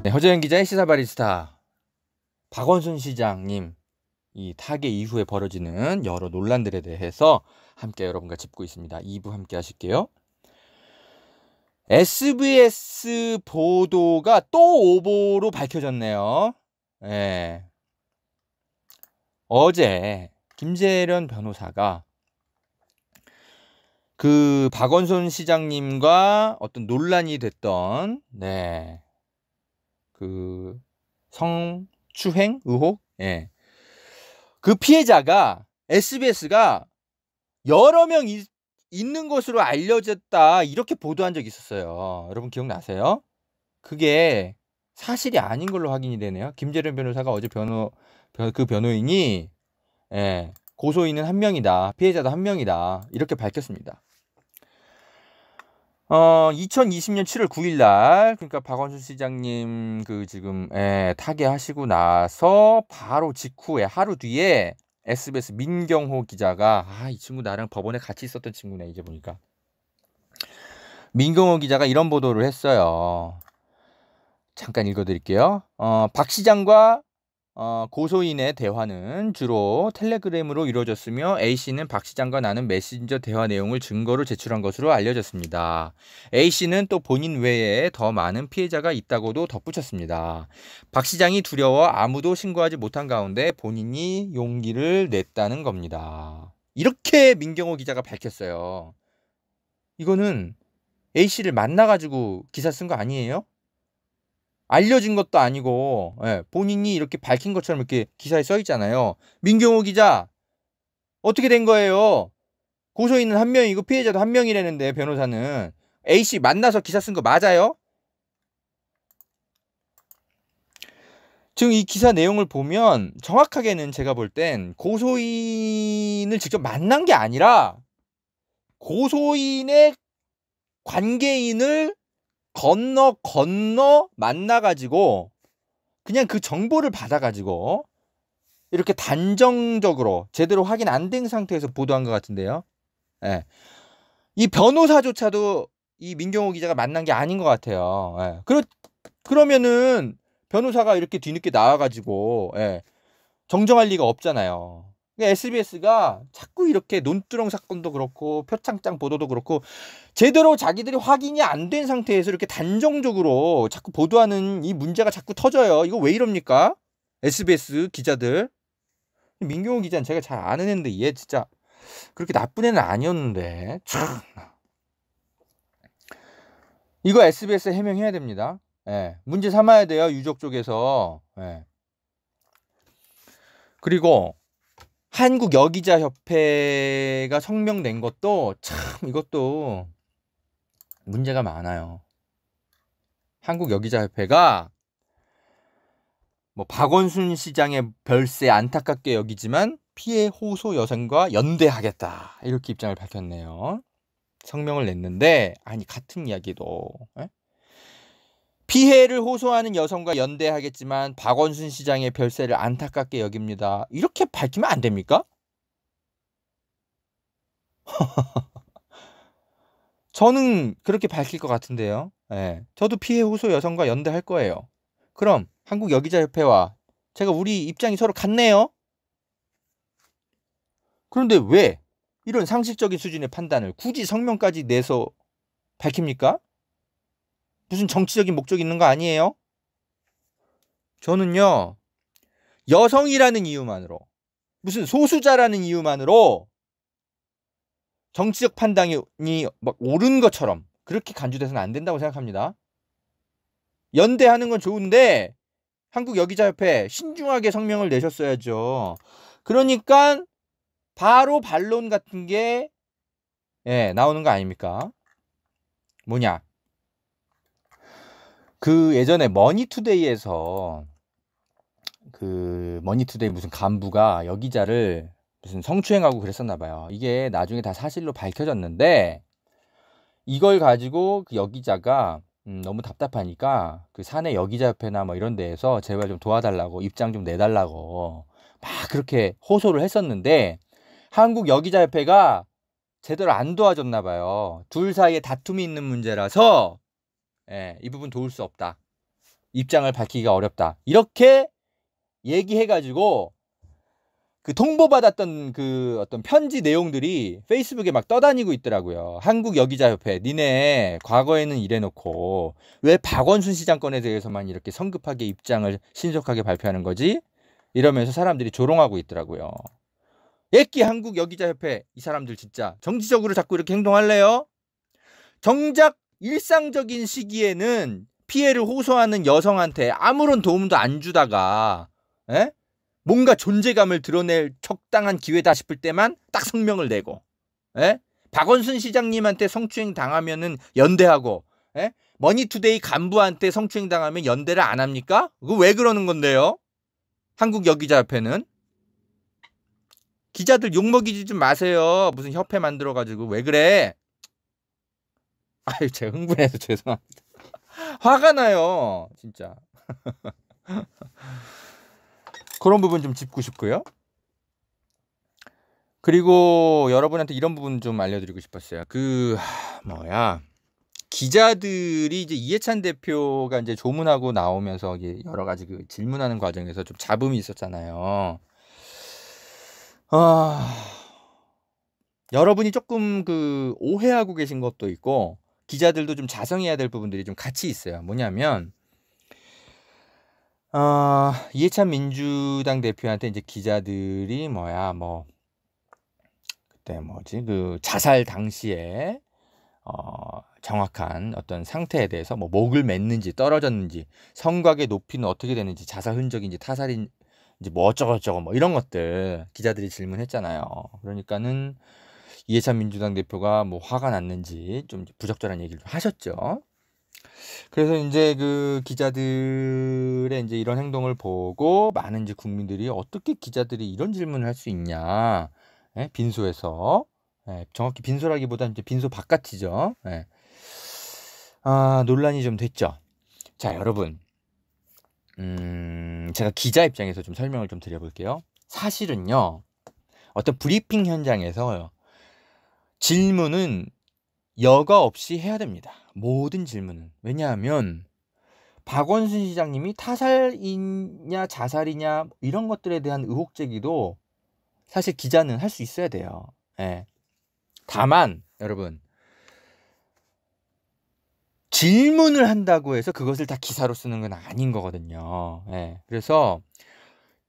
네, 허재현 기자의 시사바리스타. 박원순 시장님 이 타계 이후에 벌어지는 여러 논란들에 대해서 함께 여러분과 짚고 있습니다. 2부 함께 하실게요. SBS 보도가 또 오보로 밝혀졌네요. 네. 어제 김재련 변호사가 그 박원순 시장님과 어떤 논란이 됐던 그 성추행 의혹, 그 피해자가 SBS가 여러 명 있는 것으로 알려졌다 이렇게 보도한 적이 있었어요. 여러분 기억나세요? 그게 사실이 아닌 걸로 확인이 되네요. 김재련 변호사가 어제 그 변호인이 고소인은 한 명이다, 피해자도 한 명이다 이렇게 밝혔습니다. 2020년 7월 9일 날, 그러니까 박원순 시장님 그 지금 타계하시고 나서 바로 직후에 하루 뒤에 SBS 민경호 기자가 이 친구 나랑 법원에 같이 있었던 친구네 이제 보니까. 민경호 기자가 이런 보도를 했어요. 잠깐 읽어드릴게요. 박 시장과 고소인의 대화는 주로 텔레그램으로 이루어졌으며 A씨는 박 시장과 나눈 메신저 대화 내용을 증거로 제출한 것으로 알려졌습니다. A씨는 또 본인 외에 더 많은 피해자가 있다고도 덧붙였습니다. 박 시장이 두려워 아무도 신고하지 못한 가운데 본인이 용기를 냈다는 겁니다. 이렇게 민경호 기자가 밝혔어요. 이거는 A씨를 만나가지고 기사 쓴 거 아니에요? 알려진 것도 아니고 본인이 이렇게 밝힌 것처럼 이렇게 기사에 써 있잖아요. 민경호 기자 어떻게 된 거예요? 고소인은 한 명이고 피해자도 한 명이라는데 변호사는 A씨 만나서 기사 쓴 거 맞아요? 지금 이 기사 내용을 보면 정확하게는 제가 볼 땐 고소인을 직접 만난 게 아니라 고소인의 관계인을 건너 만나가지고 그냥 그 정보를 받아가지고 이렇게 단정적으로 제대로 확인 안 된 상태에서 보도한 것 같은데요. 이 변호사조차도 이 민경호 기자가 만난 게 아닌 것 같아요. 그러면은 변호사가 이렇게 뒤늦게 나와가지고 정정할 리가 없잖아요. SBS가 자꾸 이렇게 논두렁 사건도 그렇고 표창장 보도도 그렇고 제대로 자기들이 확인이 안 된 상태에서 이렇게 단정적으로 자꾸 보도하는 이 문제가 자꾸 터져요. 이거 왜 이럽니까? SBS 기자들. 민경호 기자는 제가 잘 아는 애인데 얘 진짜 그렇게 나쁜 애는 아니었는데 참. 이거 SBS 해명해야 됩니다. 문제 삼아야 돼요. 유족 쪽에서. 그리고 한국 여기자 협회가 성명 낸 것도 참 이것도 문제가 많아요. 한국 여기자 협회가 뭐 박원순 시장의 별세 안타깝게 여기지만 피해 호소 여성과 연대하겠다 이렇게 입장을 밝혔네요. 성명을 냈는데 아니 같은 이야기도 피해를 호소하는 여성과 연대하겠지만 박원순 시장의 별세를 안타깝게 여깁니다. 이렇게 밝히면 안 됩니까? 저는 그렇게 밝힐 것 같은데요. 저도 피해 호소 여성과 연대할 거예요. 그럼 한국 여기자협회와 제가 우리 입장이 서로 같네요. 그런데 왜 이런 상식적인 수준의 판단을 굳이 성명까지 내서 밝힙니까? 무슨 정치적인 목적이 있는 거 아니에요? 저는요, 여성이라는 이유만으로, 무슨 소수자라는 이유만으로 정치적 판단이 막 옳은 것처럼 그렇게 간주돼서는 안 된다고 생각합니다. 연대하는 건 좋은데 한국 여기자협회 신중하게 성명을 내셨어야죠. 그러니까 바로 반론 같은 게 나오는 거 아닙니까? 뭐냐? 그 예전에 머니투데이에서 그 머니투데이 무슨 간부가 여기자를 무슨 성추행하고 그랬었나 봐요. 이게 나중에 다 사실로 밝혀졌는데 이걸 가지고 그 여기자가 너무 답답하니까 그 사내 여기자협회나 뭐 이런 데에서 제발 좀 도와달라고 입장 좀 내달라고 막 그렇게 호소를 했었는데 한국 여기자협회가 제대로 안 도와줬나 봐요. 둘 사이에 다툼이 있는 문제라서 이 부분 도울 수 없다. 입장을 밝히기가 어렵다. 이렇게 얘기해가지고 그 통보받았던 그 어떤 편지 내용들이 페이스북에 막 떠다니고 있더라고요. 한국여기자협회, 니네 과거에는 이래놓고 왜 박원순 시장 건에 대해서만 이렇게 성급하게 입장을 신속하게 발표하는 거지? 이러면서 사람들이 조롱하고 있더라고요. 애끼 한국여기자협회, 이 사람들 진짜 정치적으로 자꾸 이렇게 행동할래요? 정작 일상적인 시기에는 피해를 호소하는 여성한테 아무런 도움도 안 주다가, 에? 뭔가 존재감을 드러낼 적당한 기회다 싶을 때만 딱 성명을 내고, 에? 박원순 시장님한테 성추행 당하면은 연대하고, 에? 머니투데이 간부한테 성추행 당하면 연대를 안 합니까? 그거 왜 그러는 건데요? 한국여기자협회는 기자들 욕먹이지 좀 마세요. 무슨 협회 만들어가지고 왜 그래? 아유, 제가 흥분해서 죄송합니다. 화가 나요, 진짜. 그런 부분 좀 짚고 싶고요. 그리고 여러분한테 이런 부분 좀 알려드리고 싶었어요. 기자들이 이제 이해찬 대표가 이제 조문하고 나오면서 여러 가지 그 질문하는 과정에서 좀 잡음이 있었잖아요. 여러분이 조금 그 오해하고 계신 것도 있고, 기자들도 좀 자성해야 될 부분들이 좀 같이 있어요. 뭐냐면, 이해찬 민주당 대표한테 이제 기자들이 그때 그 자살 당시에 정확한 어떤 상태에 대해서 목을 맸는지 떨어졌는지 성곽의 높이는 어떻게 되는지 자살 흔적인지 타살인지 어쩌고저쩌고 이런 것들 기자들이 질문했잖아요. 그러니까는 이해찬 민주당 대표가 화가 났는지 좀 부적절한 얘기를 하셨죠. 그래서 이제 그 기자들의 이제 이런 행동을 보고 많은 이제 국민들이 어떻게 기자들이 이런 질문을 할 수 있냐, 빈소에서, 정확히 빈소라기보다는 이제 빈소 바깥이죠. 논란이 좀 됐죠. 자, 여러분, 제가 기자 입장에서 좀 설명을 좀 드려볼게요. 사실은요, 어떤 브리핑 현장에서 질문은 여과 없이 해야 됩니다. 모든 질문은. 왜냐하면 박원순 시장님이 타살이냐 자살이냐 이런 것들에 대한 의혹 제기도 사실 기자는 할 수 있어야 돼요. 다만 여러분, 질문을 한다고 해서 그것을 다 기사로 쓰는 건 아닌 거거든요. 그래서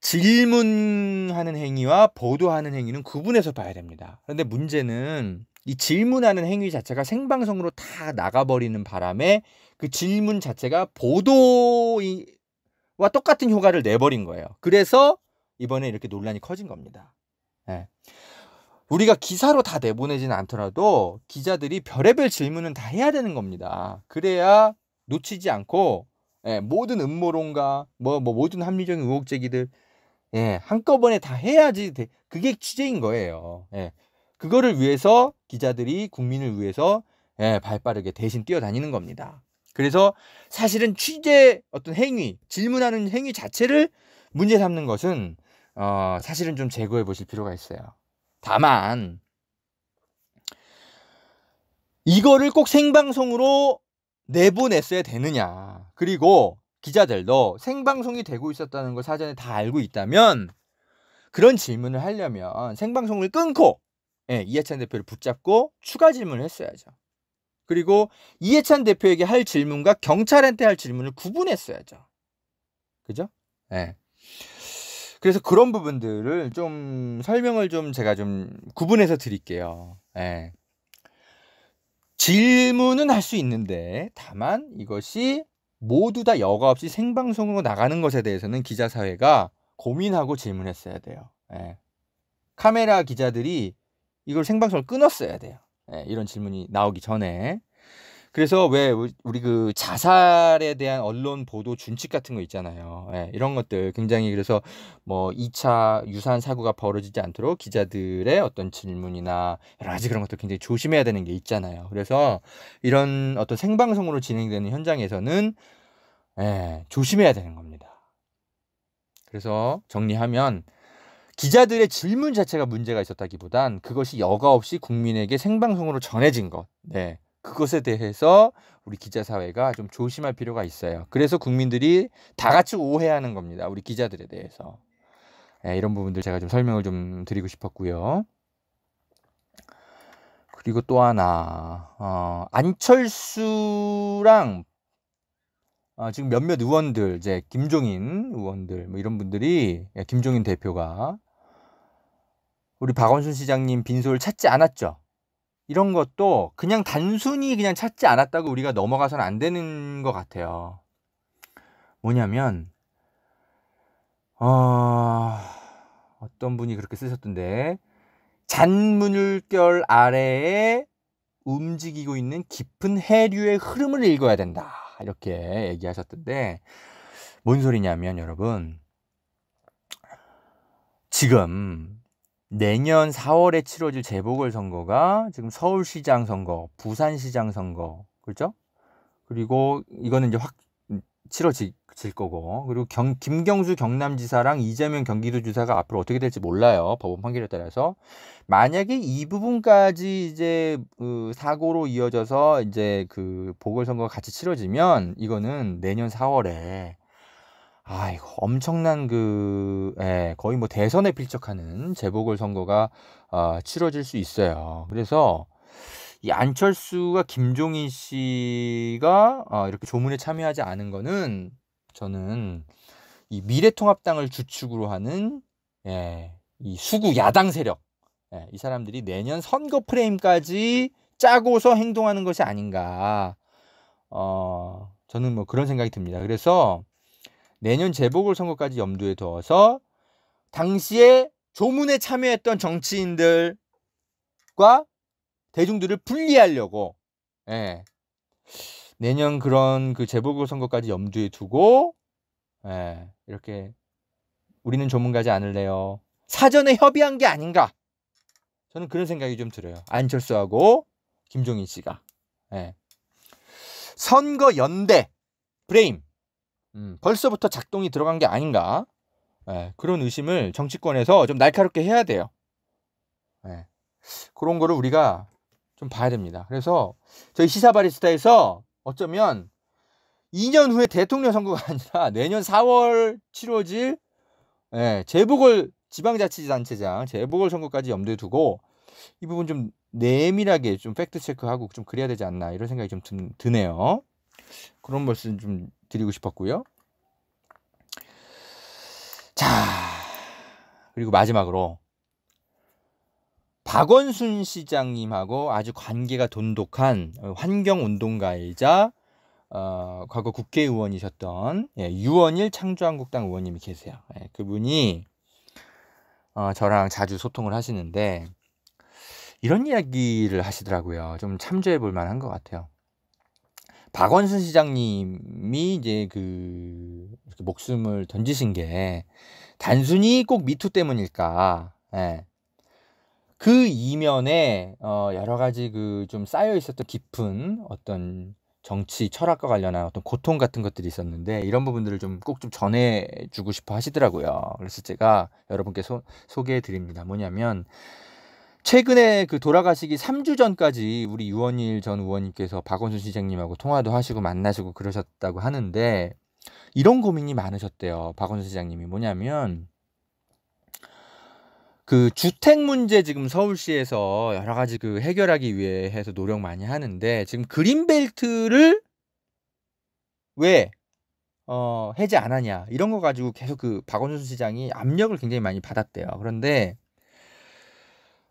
질문하는 행위와 보도하는 행위는 구분해서 봐야 됩니다. 그런데 문제는 이 질문하는 행위 자체가 생방송으로 다 나가버리는 바람에 그 질문 자체가 보도와 똑같은 효과를 내버린 거예요. 그래서 이번에 이렇게 논란이 커진 겁니다. 우리가 기사로 다 내보내지는 않더라도 기자들이 별의별 질문은 다 해야 되는 겁니다. 그래야 놓치지 않고 모든 음모론과 모든 합리적인 의혹 제기들 한꺼번에 다 해야지 그게 취재인 거예요. 그거를 위해서 기자들이 국민을 위해서 발빠르게 대신 뛰어다니는 겁니다. 그래서 사실은 취재 어떤 행위, 질문하는 행위 자체를 문제 삼는 것은 사실은 좀 제거해 보실 필요가 있어요. 다만 이거를 꼭 생방송으로 내보냈어야 되느냐, 그리고 기자들도 생방송이 되고 있었다는 걸 사전에 다 알고 있다면 그런 질문을 하려면 생방송을 끊고 이해찬 대표를 붙잡고 추가 질문을 했어야죠. 그리고 이해찬 대표에게 할 질문과 경찰한테 할 질문을 구분했어야죠. 그죠? 그래서 그런 부분들을 좀 설명을 좀 제가 좀 구분해서 드릴게요. 질문은 할 수 있는데 다만 이것이 모두 다 여과 없이 생방송으로 나가는 것에 대해서는 기자사회가 고민하고 질문했어야 돼요. 카메라 기자들이 이걸 생방송을 끊었어야 돼요. 이런 질문이 나오기 전에. 그래서 왜 우리 그 자살에 대한 언론 보도 준칙 같은 거 있잖아요. 이런 것들 굉장히, 그래서 2차 유사한 사고가 벌어지지 않도록 기자들의 어떤 질문이나 여러 가지 그런 것들 굉장히 조심해야 되는 게 있잖아요. 그래서 이런 어떤 생방송으로 진행되는 현장에서는 조심해야 되는 겁니다. 그래서 정리하면 기자들의 질문 자체가 문제가 있었다기보단 그것이 여과 없이 국민에게 생방송으로 전해진 것. 그것에 대해서 우리 기자 사회가 좀 조심할 필요가 있어요. 그래서 국민들이 다 같이 오해하는 겁니다. 우리 기자들에 대해서. 이런 부분들 제가 좀 설명을 좀 드리고 싶었고요. 그리고 또 하나, 안철수랑 지금 몇몇 의원들, 이제 김종인 의원들, 뭐 이런 분들이, 김종인 대표가 우리 박원순 시장님 빈소를 찾지 않았죠. 이런 것도 그냥 단순히 그냥 찾지 않았다고 우리가 넘어가서는 안 되는 것 같아요. 뭐냐면, 어떤 분이 그렇게 쓰셨던데, 잔물결 아래에 움직이고 있는 깊은 해류의 흐름을 읽어야 된다. 이렇게 얘기하셨던데, 뭔 소리냐면 여러분, 지금 내년 4월에 치러질 재보궐선거가 지금 서울시장 선거, 부산시장 선거, 그렇죠? 그리고 이거는 이제 확 치러질 거고, 그리고 김경수 경남지사랑 이재명 경기도지사가 앞으로 어떻게 될지 몰라요. 법원 판결에 따라서. 만약에 이 부분까지 이제 사고로 이어져서 이제 그 보궐선거가 같이 치러지면 이거는 내년 4월에 이거 엄청난 거의 뭐 대선에 필적하는 재보궐선거가 치러질 수 있어요. 그래서 이 안철수가 김종인 씨가 이렇게 조문에 참여하지 않은 거는 저는 이 미래통합당을 주축으로 하는 이 수구 야당 세력, 이 사람들이 내년 선거 프레임까지 짜고서 행동하는 것이 아닌가. 저는 뭐 그런 생각이 듭니다. 그래서 내년 재보궐선거까지 염두에 두어서 당시에 조문에 참여했던 정치인들과 대중들을 분리하려고 내년 그런 그 재보궐선거까지 염두에 두고 이렇게 우리는 조문 가지 않을래요. 사전에 협의한 게 아닌가. 저는 그런 생각이 좀 들어요. 안철수하고 김종인 씨가. 선거 연대 프레임. 벌써부터 작동이 들어간 게 아닌가. 그런 의심을 정치권에서 좀 날카롭게 해야 돼요. 그런 거를 우리가 좀 봐야 됩니다. 그래서 저희 시사바리스타에서 어쩌면 2년 후에 대통령 선거가 아니라 내년 4월 치러질 재보궐 지방자치단체장 재보궐선거까지 염두에 두고 이 부분 좀 내밀하게 좀 팩트 체크하고 좀 그래야 되지 않나 이런 생각이 좀 드네요. 그런 말씀 좀 드리고 싶었고요. 자, 그리고 마지막으로 박원순 시장님하고 아주 관계가 돈독한 환경운동가이자 과거 국회의원이셨던 유원일 창조한국당 의원님이 계세요. 그분이 저랑 자주 소통을 하시는데 이런 이야기를 하시더라고요. 좀 참조해 볼 만한 것 같아요. 박원순 시장님이 이제 이렇게 목숨을 던지신 게 단순히 꼭 미투 때문일까? 그 이면에 여러 가지 좀 쌓여 있었던 깊은 어떤 정치 철학과 관련한 어떤 고통 같은 것들이 있었는데 이런 부분들을 좀 꼭 좀 전해주고 싶어 하시더라고요. 그래서 제가 여러분께 소개해 드립니다. 뭐냐면 최근에 돌아가시기 3주 전까지 우리 유원일 전 의원님께서 박원순 시장님하고 통화도 하시고 만나시고 그러셨다고 하는데 이런 고민이 많으셨대요. 박원순 시장님이 뭐냐면 주택 문제 지금 서울시에서 여러 가지 해결하기 위해서 노력 많이 하는데 지금 그린벨트를 왜 해제 안 하냐 이런 거 가지고 계속 박원순 시장이 압력을 굉장히 많이 받았대요. 그런데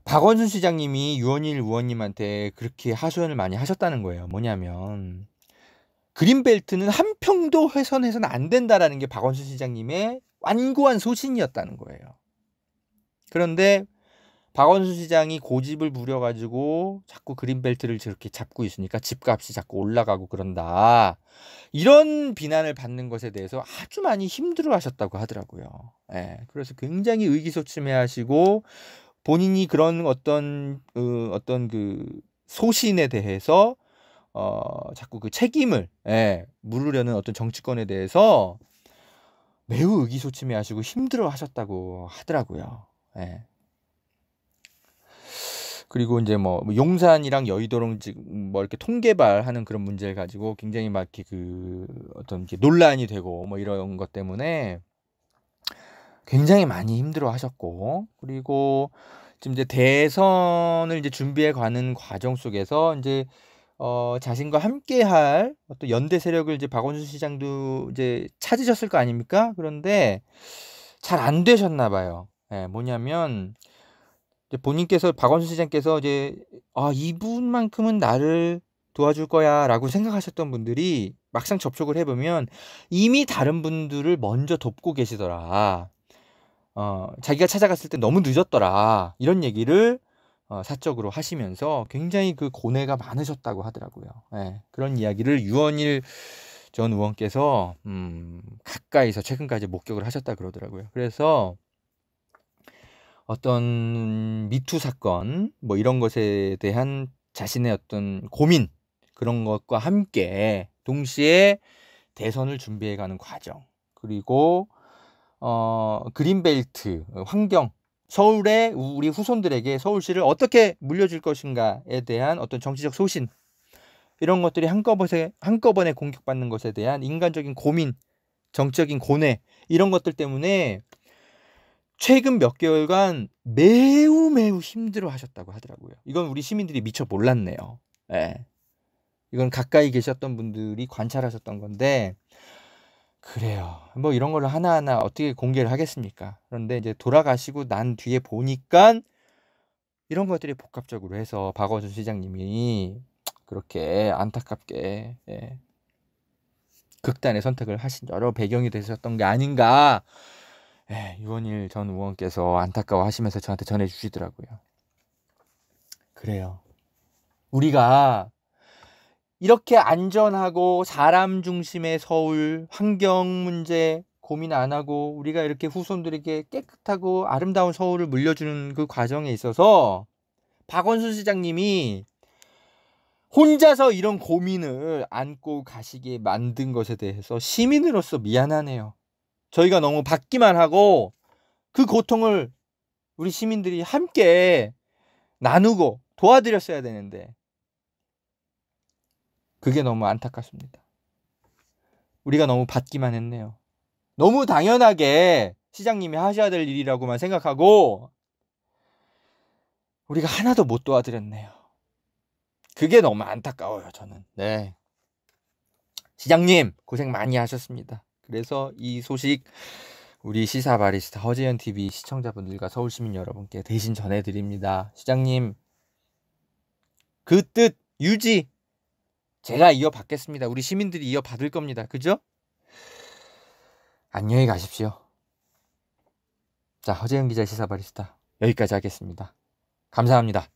박원순 시장님이 유원일 의원님한테 그렇게 하소연을 많이 하셨다는 거예요. 뭐냐면 그린벨트는 한 평도 훼손해서는 안 된다라는 게 박원순 시장님의 완고한 소신이었다는 거예요. 그런데 박원순 시장이 고집을 부려가지고 자꾸 그린벨트를 저렇게 잡고 있으니까 집값이 자꾸 올라가고 그런다. 이런 비난을 받는 것에 대해서 아주 많이 힘들어하셨다고 하더라고요. 그래서 굉장히 의기소침해하시고 본인이 그런 어떤 소신에 대해서 자꾸 책임을 물으려는 어떤 정치권에 대해서 매우 의기소침해하시고 힘들어하셨다고 하더라고요. 그리고 이제 뭐 용산이랑 여의도랑 지금 뭐 이렇게 통개발하는 그런 문제를 가지고 굉장히 막 이렇게 그 어떤 이렇게 논란이 되고 뭐 이런 것 때문에 굉장히 많이 힘들어 하셨고, 그리고 지금 이제 대선을 이제 준비해 가는 과정 속에서 이제 자신과 함께 할 어떤 연대 세력을 이제 박원순 시장도 이제 찾으셨을 거 아닙니까? 그런데 잘 안 되셨나 봐요. 예, 뭐냐면 이제 본인께서 박원순 시장께서 이제 이분만큼은 나를 도와줄 거야라고 생각하셨던 분들이 막상 접촉을 해보면 이미 다른 분들을 먼저 돕고 계시더라. 자기가 찾아갔을 때 너무 늦었더라. 이런 얘기를 사적으로 하시면서 굉장히 그 고뇌가 많으셨다고 하더라고요. 예, 그런 이야기를 유원일 전 의원께서 가까이서 최근까지 목격을 하셨다 그러더라고요. 그래서 어떤 미투 사건 뭐 이런 것에 대한 자신의 어떤 고민, 그런 것과 함께 동시에 대선을 준비해가는 과정, 그리고 그린벨트 환경, 서울의 우리 후손들에게 서울시를 어떻게 물려줄 것인가에 대한 어떤 정치적 소신, 이런 것들이 한꺼번에 공격받는 것에 대한 인간적인 고민, 정치적인 고뇌, 이런 것들 때문에 최근 몇 개월간 매우 힘들어 하셨다고 하더라고요. 이건 우리 시민들이 미처 몰랐네요. 예. 이건 가까이 계셨던 분들이 관찰하셨던 건데, 그래요. 뭐 이런 걸로 하나하나 어떻게 공개를 하겠습니까? 그런데 이제 돌아가시고 난 뒤에 보니까 이런 것들이 복합적으로 해서 박원순 시장님이 그렇게 안타깝게, 예, 극단의 선택을 하신 여러 배경이 되셨던 게 아닌가, 예, 유원일 전 의원께서 안타까워하시면서 저한테 전해주시더라고요. 그래요. 우리가 이렇게 안전하고 사람 중심의 서울, 환경 문제 고민 안 하고 우리가 이렇게 후손들에게 깨끗하고 아름다운 서울을 물려주는 그 과정에 있어서 박원순 시장님이 혼자서 이런 고민을 안고 가시게 만든 것에 대해서 시민으로서 미안하네요. 저희가 너무 받기만 하고 그 고통을 우리 시민들이 함께 나누고 도와드렸어야 되는데 그게 너무 안타깝습니다. 우리가 너무 받기만 했네요. 너무 당연하게 시장님이 하셔야 될 일이라고만 생각하고 우리가 하나도 못 도와드렸네요. 그게 너무 안타까워요, 저는. 네. 시장님 고생 많이 하셨습니다. 그래서 이 소식 우리 시사 바리스타 허재현 TV 시청자분들과 서울시민 여러분께 대신 전해드립니다. 시장님 그 뜻 유지 제가 이어받겠습니다. 우리 시민들이 이어받을 겁니다. 그죠? 안녕히 가십시오. 자, 허재현 기자 시사 바리스타 여기까지 하겠습니다. 감사합니다.